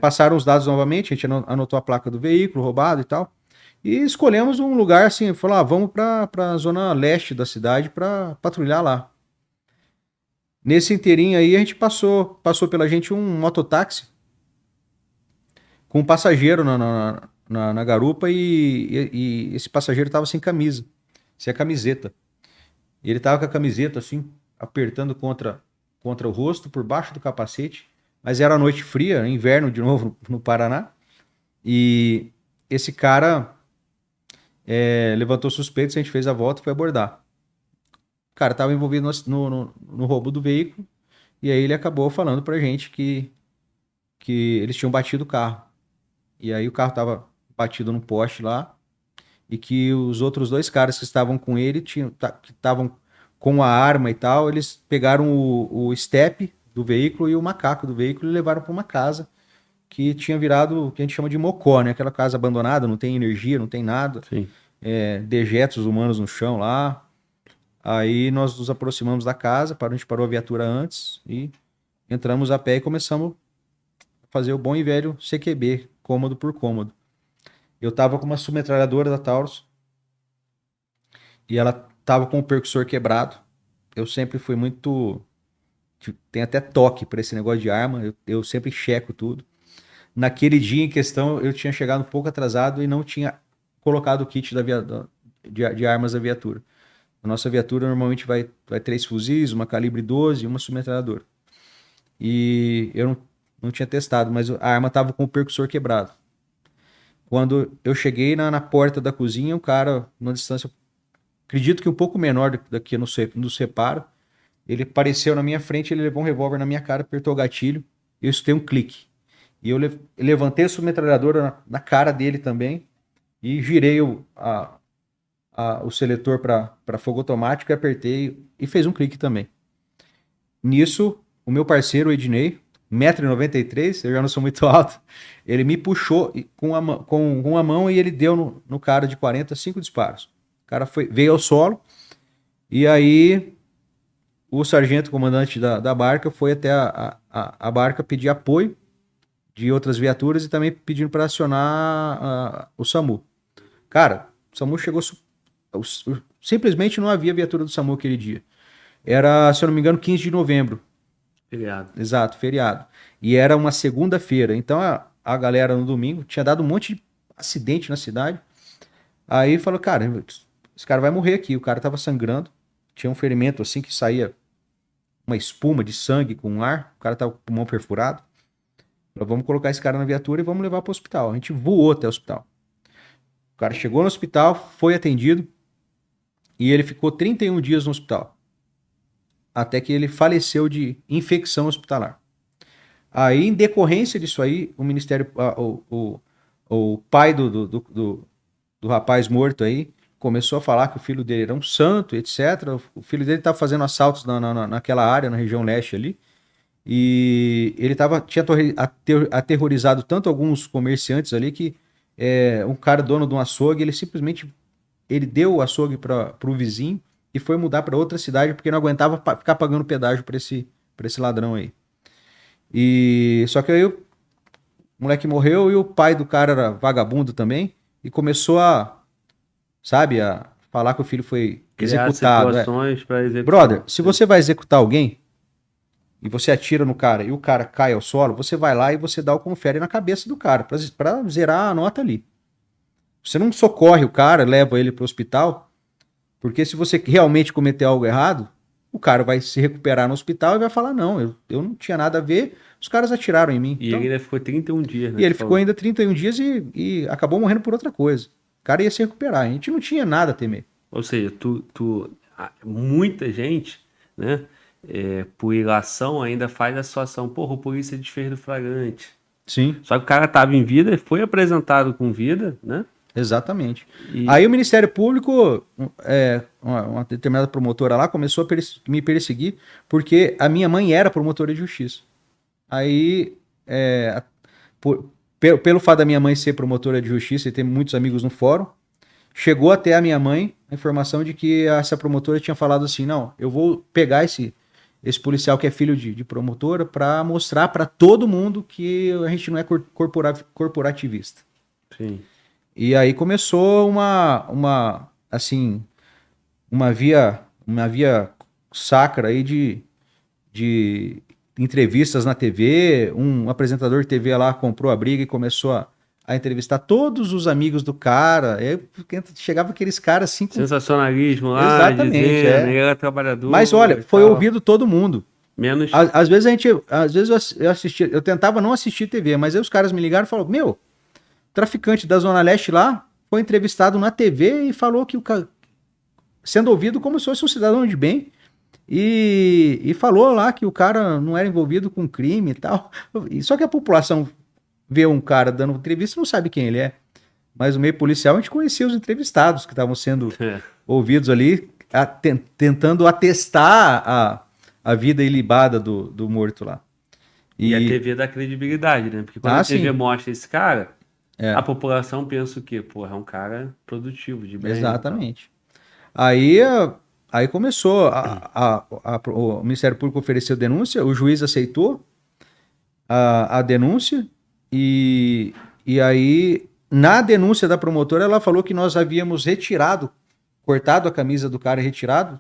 passaram os dados novamente, a gente anotou a placa do veículo roubado e tal. E escolhemos um lugar assim, falou, vamos para a zona leste da cidade para patrulhar lá. Nesse inteirinho aí a gente passou pela gente um mototáxi com um passageiro na garupa e esse passageiro tava sem camisa, sem a camiseta. E ele tava com a camiseta assim, apertando contra o rosto, por baixo do capacete. Mas era noite fria, inverno de novo no Paraná. E esse cara levantou suspeitos, a gente fez a volta e foi abordar. O cara tava envolvido no roubo do veículo. E aí ele acabou falando pra gente que eles tinham batido o carro. E aí o carro tava batido num poste lá. E que os outros dois caras que estavam com ele, que estavam com a arma e tal, eles pegaram o estepe do veículo e o macaco do veículo e levaram para uma casa que tinha virado o que a gente chama de mocó, né? Aquela casa abandonada, não tem energia, não tem nada. Sim. Dejetos humanos no chão lá. Aí nós nos aproximamos da casa, a gente parou a viatura antes e entramos a pé e começamos a fazer o bom e velho CQB, cômodo por cômodo. Eu tava com uma submetralhadora da Taurus e ela tava com o percussor quebrado. Eu sempre fui muito. Tem até toque para esse negócio de arma, eu sempre checo tudo. Naquele dia em questão, eu tinha chegado um pouco atrasado e não tinha colocado o kit de armas da viatura. A nossa viatura normalmente vai 3 fuzis, uma calibre 12 e uma submetralhadora. E eu não tinha testado, mas a arma tava com o percussor quebrado. Quando eu cheguei na porta da cozinha, o cara, numa distância, acredito que um pouco menor daqui no separo, ele apareceu na minha frente, ele levou um revólver na minha cara, apertou o gatilho, eu escutei um clique. E eu levantei a submetralhadora na cara dele também e girei o seletor para fogo automático e apertei e fez um clique também. Nisso, o meu parceiro, o Ednei, 1,93 m, eu já não sou muito alto, ele me puxou com uma mão e ele deu no cara de 5 disparos. O cara veio ao solo e aí o sargento comandante da barca foi até a barca pedir apoio de outras viaturas e também pedindo para acionar o SAMU. Cara, o SAMU chegou. Simplesmente não havia viatura do SAMU aquele dia. Era, se eu não me engano, 15 de novembro. Feriado. Exato, feriado. E era uma segunda-feira. Então a galera no domingo tinha dado um monte de acidente na cidade. Aí falou, cara, esse cara vai morrer aqui. O cara tava sangrando. Tinha um ferimento assim que saía uma espuma de sangue com ar. O cara tava com o pulmão perfurado. Falou, vamos colocar esse cara na viatura e vamos levar para o hospital. A gente voou até o hospital. O cara chegou no hospital, foi atendido e ele ficou 31 dias no hospital. Até que ele faleceu de infecção hospitalar. Aí, em decorrência disso aí, o Ministério, o pai do rapaz morto aí, começou a falar que o filho dele era um santo, etc. O filho dele estava fazendo assaltos naquela área, na região leste ali. E ele tinha aterrorizado tanto alguns comerciantes ali que um cara dono de um açougue, ele simplesmente deu o açougue para o vizinho e foi mudar para outra cidade porque não aguentava ficar pagando pedágio para esse ladrão aí. E só que aí o moleque morreu e o pai do cara era vagabundo também e começou sabe, a falar que o filho foi Criar executado. situações para execução. Brother, se você vai executar alguém e você atira no cara e o cara cai ao solo, você vai lá e você dá o confere na cabeça do cara pra zerar a nota ali. Você não socorre o cara, leva ele pro hospital, porque se você realmente cometer algo errado, o cara vai se recuperar no hospital e vai falar, não, eu não tinha nada a ver, os caras atiraram em mim. E ele ainda ficou 31 dias, né? E ele ficou ainda 31 dias e acabou morrendo por outra coisa. O cara ia se recuperar, a gente não tinha nada a temer. Ou seja, muita gente, né, por ilação ainda faz a situação, porra, o polícia desfez do flagrante. Sim. Só que o cara estava em vida, foi apresentado com vida, né? Exatamente. Aí o Ministério Público, uma determinada promotora lá, começou a me perseguir porque a minha mãe era promotora de justiça. Aí, pelo fato da minha mãe ser promotora de justiça e ter muitos amigos no fórum, chegou até a minha mãe a informação de que essa promotora tinha falado assim, não, eu vou pegar esse policial que é filho de promotora, para mostrar para todo mundo que a gente não é corporativista. Sim. E aí começou assim, uma via sacra aí de entrevistas na TV. Um apresentador de TV lá comprou a briga e começou a entrevistar todos os amigos do cara. Aí chegava aqueles caras assim com... Sensacionalismo lá, Exatamente, dizendo, ele era trabalhador. Mas olha, e foi tal. ouvido todo mundo. Menos. Às vezes eu assistia, eu tentava não assistir TV, mas aí os caras me ligaram e falaram: meu, traficante da Zona Leste lá foi entrevistado na TV e falou que sendo ouvido como se fosse um cidadão de bem. E falou lá que o cara não era envolvido com crime e tal. Só que a população vê um cara dando entrevista e não sabe quem ele é. Mas no meio policial a gente conhecia os entrevistados que estavam sendo ouvidos ali, tentando atestar a vida ilibada do morto lá. E a TV dá credibilidade, né? Porque quando a TV sim. mostra esse cara, a população pensa o quê? Pô, é um cara produtivo, de bem. Exatamente. Aí começou, o Ministério Público ofereceu denúncia, o juiz aceitou a denúncia e aí, na denúncia da promotora, ela falou que nós havíamos cortado a camisa do cara e retirado,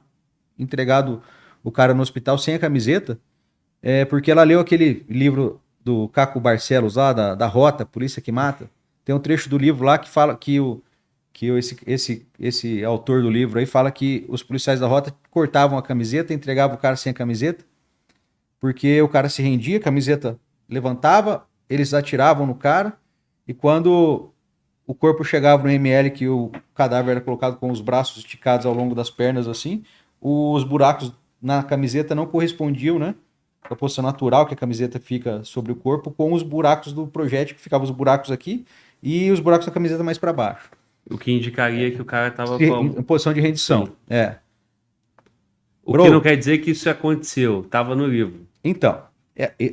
entregado o cara no hospital sem a camiseta, porque ela leu aquele livro do Caco Barcelos lá, da Rota, Polícia que Mata. Tem um trecho do livro lá que fala que esse autor do livro aí fala que os policiais da Rota cortavam a camiseta, entregavam o cara sem a camiseta, porque o cara se rendia, a camiseta levantava, eles atiravam no cara, e quando o corpo chegava no ML, que o cadáver era colocado com os braços esticados ao longo das pernas, assim, os buracos na camiseta não correspondiam, né? A posição natural que a camiseta fica sobre o corpo, com os buracos do projétil, que ficavam os buracos aqui, e os buracos da camiseta mais para baixo. O que indicaria que o cara estava em posição de rendição. Sim. O que não quer dizer que isso aconteceu, estava no livro. Então,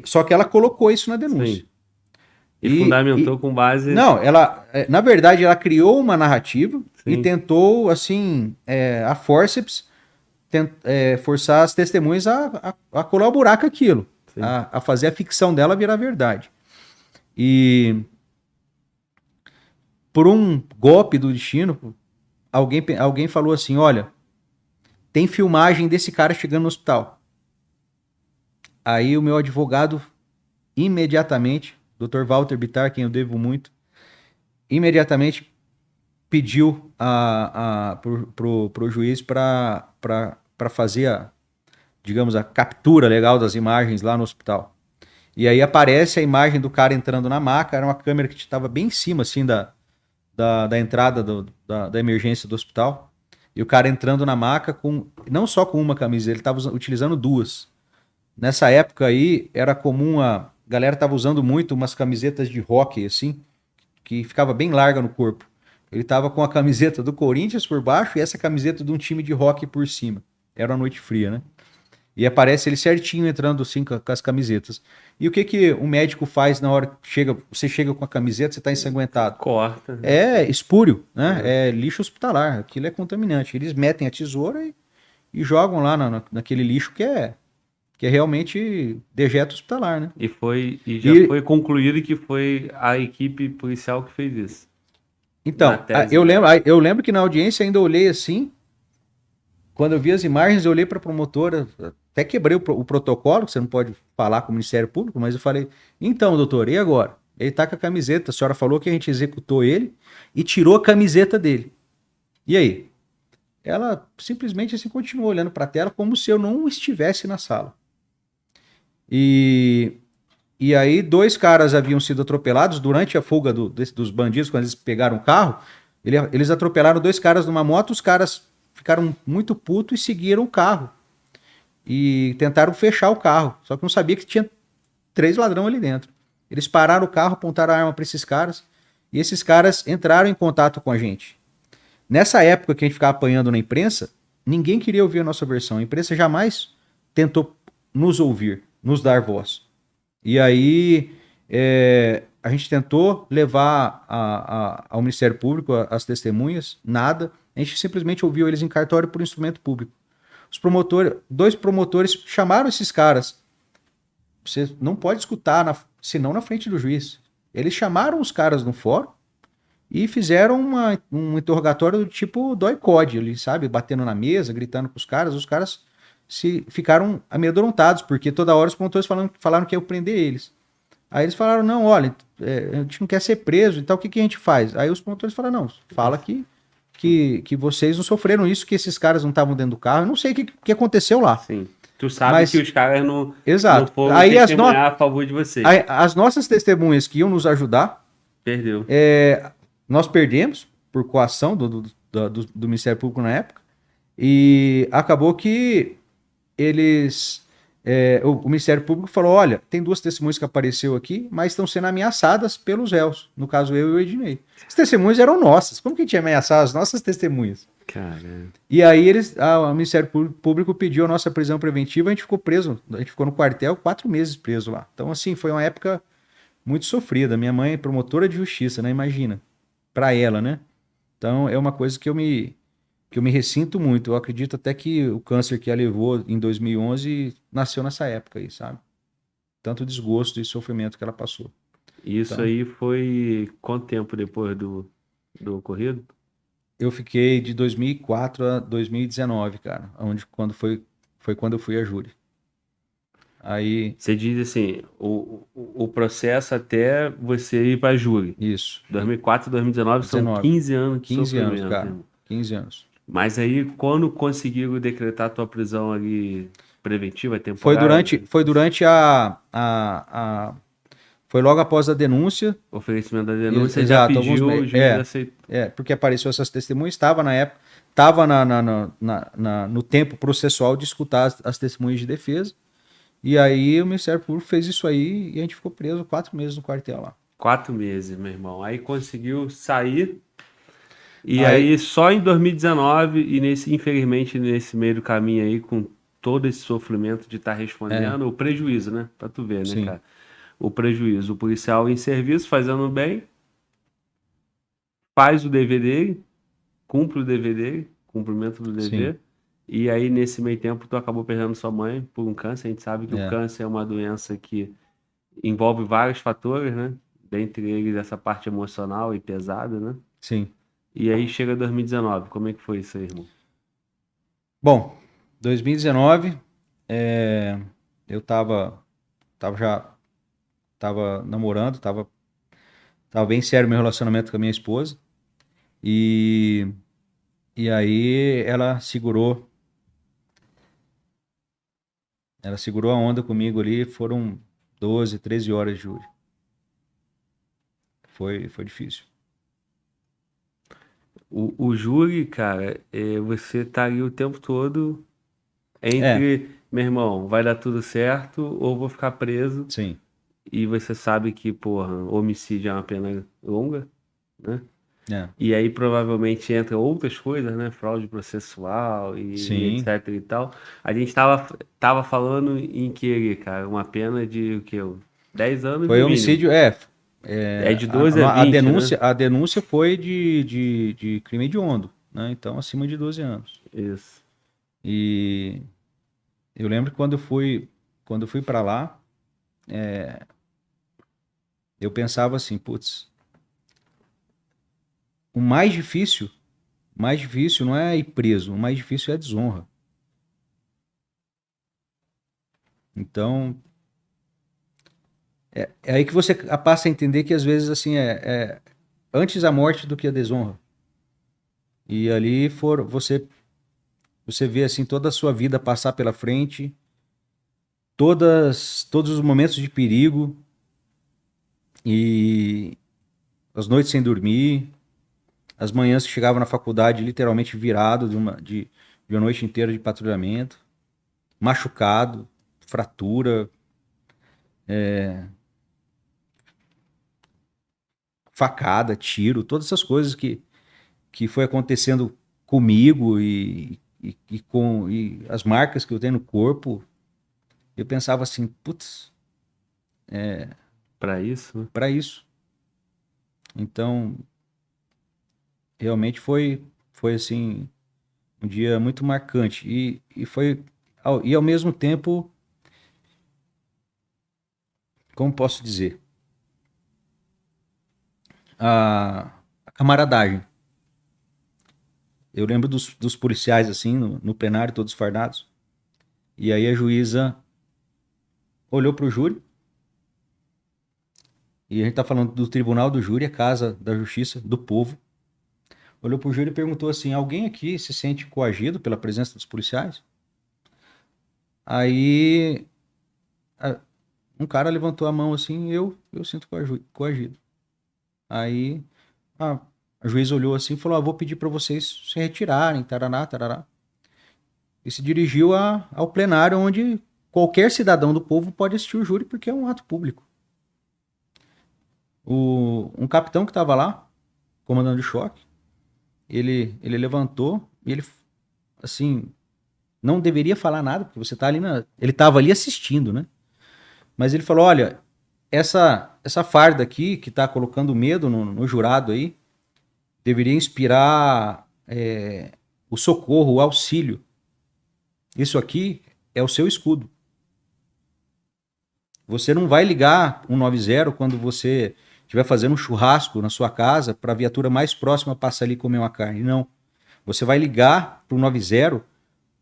só que ela colocou isso na denúncia. Sim. E fundamentou com base... Não, na verdade, ela criou uma narrativa e tentou, assim, a forceps, forçar as testemunhas a colaborar com aquilo, a fazer a ficção dela virar verdade. E por um golpe do destino, alguém falou assim: olha, tem filmagem desse cara chegando no hospital. Aí o meu advogado, imediatamente, Dr. Walter Bittar, quem eu devo muito, imediatamente pediu pro juiz para fazer digamos, a captura legal das imagens lá no hospital. E aí aparece a imagem do cara entrando na maca, era uma câmera que estava bem em cima, assim, da entrada da emergência do hospital. E o cara entrando na maca não só com uma camisa, ele estava utilizando duas. Nessa época aí, era comum, a galera estava usando muito umas camisetas de hóquei, assim, que ficava bem larga no corpo. Ele estava com a camiseta do Corinthians por baixo e essa camiseta de um time de hóquei por cima. Era uma noite fria, né? E aparece ele certinho entrando assim com as camisetas. E o que um médico faz na hora que você chega com a camiseta, você está ensanguentado? Corta. É espúrio, né? É lixo hospitalar. Aquilo é contaminante. Eles metem a tesoura e jogam lá naquele lixo que é realmente dejeto hospitalar, né? E foi concluído que foi a equipe policial que fez isso. Então, eu lembro que na audiência ainda olhei assim, quando eu vi as imagens, eu olhei para a promotora, até quebrei o protocolo, que você não pode falar com o Ministério Público, mas eu falei: então, doutor, e agora? Ele tá com a camiseta, a senhora falou que a gente executou ele e tirou a camiseta dele. E aí? Ela simplesmente assim continuou olhando para a tela como se eu não estivesse na sala. E aí 2 caras haviam sido atropelados durante a fuga dos bandidos, quando eles pegaram o carro. Eles atropelaram 2 caras numa moto, os caras ficaram muito putos e seguiram o carro. E tentaram fechar o carro, só que não sabia que tinha 3 ladrões ali dentro. Eles pararam o carro, apontaram a arma para esses caras, e esses caras entraram em contato com a gente. Nessa época que a gente ficava apanhando na imprensa, ninguém queria ouvir a nossa versão. A imprensa jamais tentou nos ouvir, nos dar voz. E aí a gente tentou levar ao Ministério Público as testemunhas, nada. A gente simplesmente ouviu eles em cartório por instrumento público. dois promotores chamaram esses caras. Você não pode escutar, senão na frente do juiz. Eles chamaram os caras no fórum e fizeram um interrogatório do tipo doicode ali, sabe? Batendo na mesa, gritando com os caras. Os caras ficaram amedrontados, porque toda hora os promotores falaram que ia prender eles. Aí eles falaram, não, olha, a gente não quer ser preso, então o que a gente faz? Aí os promotores falaram, não, fala que vocês não sofreram isso, que esses caras não estavam dentro do carro. Eu não sei o que aconteceu lá. Sim. Tu sabe que os caras não foram aí testemunhar a favor de vocês. Aí, as nossas testemunhas que iam nos ajudar, perdeu. Nós perdemos por coação do Ministério Público na época, e acabou que o Ministério Público falou, olha, tem 2 testemunhas que apareceu aqui, mas estão sendo ameaçadas pelos réus, no caso eu e o Ednei. As testemunhas eram nossas, como que a gente ia ameaçar as nossas testemunhas? Caramba. E aí o Ministério Público pediu a nossa prisão preventiva, a gente ficou preso, a gente ficou no quartel 4 meses preso lá. Então assim, foi uma época muito sofrida. Minha mãe é promotora de justiça, né? Imagina, para ela, né? Então é uma coisa que eu me ressinto muito. Eu acredito até que o câncer que a levou em 2011 nasceu nessa época aí, sabe? Tanto desgosto e sofrimento que ela passou. Isso então, aí foi quanto tempo depois do ocorrido? Eu fiquei de 2004 a 2019, cara, quando foi quando eu fui a júri. Aí você diz assim, o processo até você ir para júri. Isso. 2004 e 2019 são 15 anos de 15 sofrimento. 15 anos, cara. 15 anos. Mas aí, quando conseguiram decretar a tua prisão ali preventiva, temporária? Foi durante foi logo após a denúncia. Oferecimento da denúncia, Exato, já pediu, o juiz aceitou. Porque apareceu essas testemunhas, estava na época, estava no tempo processual de escutar as testemunhas de defesa. E aí o Ministério Público fez isso aí e a gente ficou preso 4 meses no quartel lá. 4 meses, meu irmão. Aí conseguiu sair. E aí só em 2019, e infelizmente nesse meio do caminho aí, com todo esse sofrimento de estar respondendo, o prejuízo, né? Pra tu ver, né, Sim. cara? O prejuízo. O policial em serviço, fazendo bem, faz o dever dele, cumpre o dever dele, cumprimento do dever. Sim. E aí, nesse meio tempo, tu acabou perdendo sua mãe por um câncer. A gente sabe que o câncer é uma doença que envolve vários fatores, né? Dentre eles, essa parte emocional e pesada, né? Sim. E aí chega 2019. Como é que foi isso aí, irmão? Bom, 2019, eu tava namorando, tava bem sério meu relacionamento com a minha esposa. E aí ela segurou a onda comigo ali, foram 12, 13 horas de júri. Foi difícil. O júri, cara, você tá ali o tempo todo entre, meu irmão, vai dar tudo certo ou vou ficar preso. Sim. E você sabe que, porra, homicídio é uma pena longa, né? É. E aí provavelmente entra outras coisas, né? Fraude processual e Sim. etc e tal. A gente tava falando em que, cara, uma pena de o quê? 10 anos Foi no homicídio, mínimo. É de 12 a 20, denúncia, né? a denúncia foi de crime hediondo, né? Então acima de 12 anos. Isso. E eu lembro que quando eu fui para lá, eu pensava assim, putz, o mais difícil não é ir preso, o mais difícil é a desonra. Então, é aí que você passa a entender que às vezes assim antes a morte do que a desonra. E ali você vê assim toda a sua vida passar pela frente, todos os momentos de perigo e as noites sem dormir, as manhãs que chegava na faculdade literalmente virado de uma noite inteira de patrulhamento, machucado, fratura, facada, tiro, todas essas coisas que foi acontecendo comigo e as marcas que eu tenho no corpo. Eu pensava assim, putz, Para isso, né? para isso. Então, realmente foi assim, Um dia muito marcante. E ao mesmo tempo, como posso dizer? A camaradagem. Eu lembro dos policiais, assim, no plenário, todos fardados. E aí a juíza olhou para o júri. E a gente está falando do tribunal do júri, a casa da justiça do povo. Olhou para o júri e perguntou assim: alguém aqui se sente coagido pela presença dos policiais? Aí a- um cara levantou a mão assim: eu sinto coagido. Aí a, a juíza olhou assim e falou: vou pedir para vocês se retirarem, taraná, tarará. E se dirigiu ao plenário, onde qualquer cidadão do povo pode assistir o júri, porque é um ato público. Um capitão que estava lá, comandando de choque, ele levantou e ele, assim, não deveria falar nada, porque você tá ali ele estava ali assistindo, né? Mas ele falou: olha, essa farda aqui, que está colocando medo no jurado aí, deveria inspirar o socorro, o auxílio. Isso aqui é o seu escudo. Você não vai ligar 190 quando você estiver fazendo um churrasco na sua casa para a viatura mais próxima passar ali e comer uma carne. Não. Você vai ligar para o 90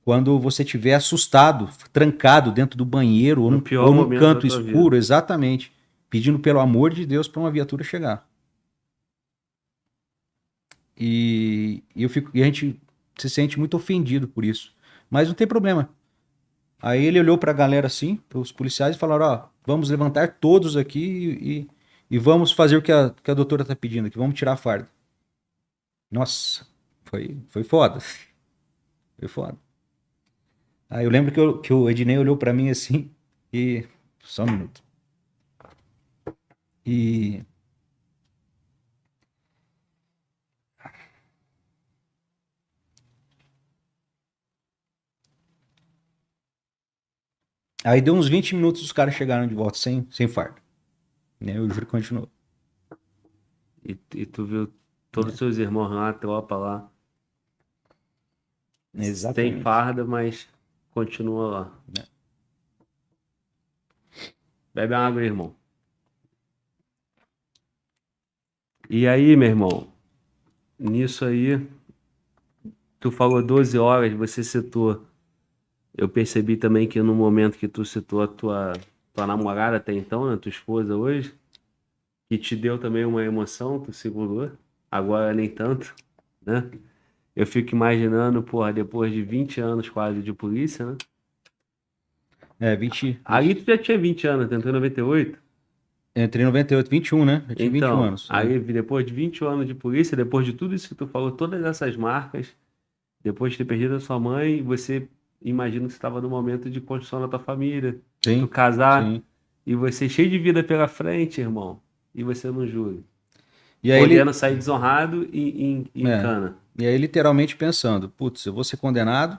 quando você estiver assustado, trancado dentro do banheiro No ou pior num momento da canto tua vida. escuro, exatamente, pedindo pelo amor de Deus para uma viatura chegar. E a gente se sente muito ofendido por isso. Mas não tem problema. Aí ele olhou para a galera assim, para os policiais, e falaram: ó, vamos levantar todos aqui e vamos fazer o que a doutora tá pedindo aqui, vamos tirar a farda. Nossa, foi foda. Foi foda. Aí eu lembro que o Ednei olhou para mim assim e. Só um minuto. E. Aí deu uns 20 minutos, os caras chegaram de volta sem farda. Né? O júri continuou. E tu viu todos os seus irmãos lá, a tropa lá. Tem Exatamente. farda, mas continua lá. Né? Bebe água, irmão. E aí, meu irmão, nisso aí, tu falou 12 horas, você citou. Eu percebi também que no momento que tu citou a tua namorada até então, né, tua esposa hoje, que te deu também uma emoção, tu segurou, agora nem tanto, né? Eu fico imaginando, porra, depois de 20 anos quase de polícia, né? 20, Ali tu já tinha 20 anos, tu entrou em 98. Entrei em 98, 21, né? Eu tinha 21 Então, anos. aí depois de 20 anos de polícia, depois de tudo isso que tu falou, todas essas marcas, depois de ter perdido a sua mãe, você imagina que você estava no momento de construção da tua família, de tu Sim, casar, sim. e você cheio de vida pela frente, irmão, e você no júri, E aí podendo ele. sair desonrado em É, cana. e aí literalmente pensando: putz, eu vou ser condenado,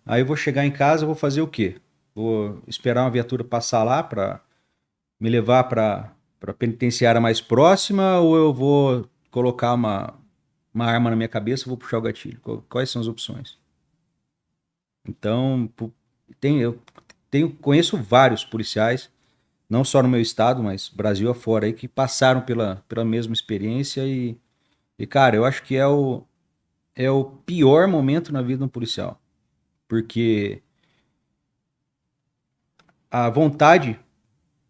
aí eu vou chegar em casa, eu vou fazer o quê? Vou esperar uma viatura passar lá para me levar para penitenciária mais próxima ou eu vou colocar uma arma na minha cabeça e vou puxar o gatilho? Quais são as opções? Então, eu conheço vários policiais, não só no meu estado, mas Brasil afora aí, que passaram pela mesma experiência e, cara, eu acho que é o pior momento na vida de um policial. Porque a vontade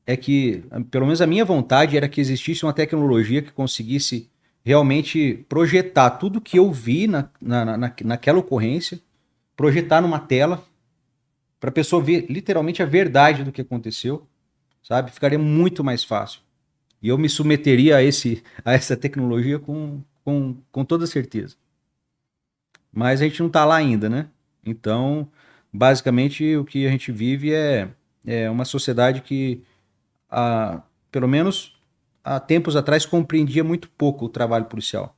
é que, pelo menos a minha vontade era que existisse uma tecnologia que conseguisse realmente projetar tudo que eu vi naquela ocorrência, projetar numa tela, para a pessoa ver literalmente a verdade do que aconteceu, sabe? Ficaria muito mais fácil. E eu me submeteria a essa tecnologia com toda certeza. Mas a gente não está lá ainda, né? Então, basicamente, o que a gente vive é uma sociedade que há, pelo menos há tempos atrás, compreendia muito pouco o trabalho policial.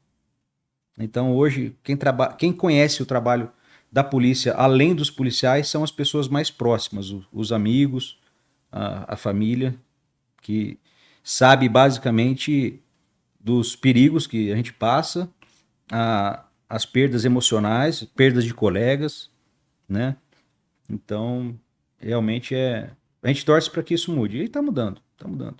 Então, hoje, quem conhece o trabalho da polícia, além dos policiais, são as pessoas mais próximas, os amigos, a família, que sabe basicamente dos perigos que a gente passa, as perdas emocionais, perdas de colegas, né? Então, realmente a gente torce para que isso mude. E está mudando, está mudando.